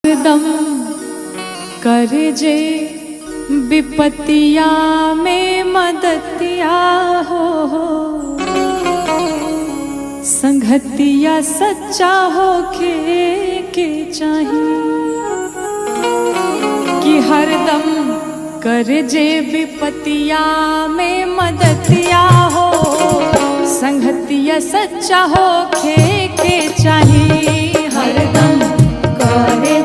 दम कर जे विपतिया में मदतिया हो, संगतिया सच्चा हो के चाहिए कि हरदम कर जे विपतिया में मदतिया हो, संगतिया सच्चा हो के चाहिए। हरदम करे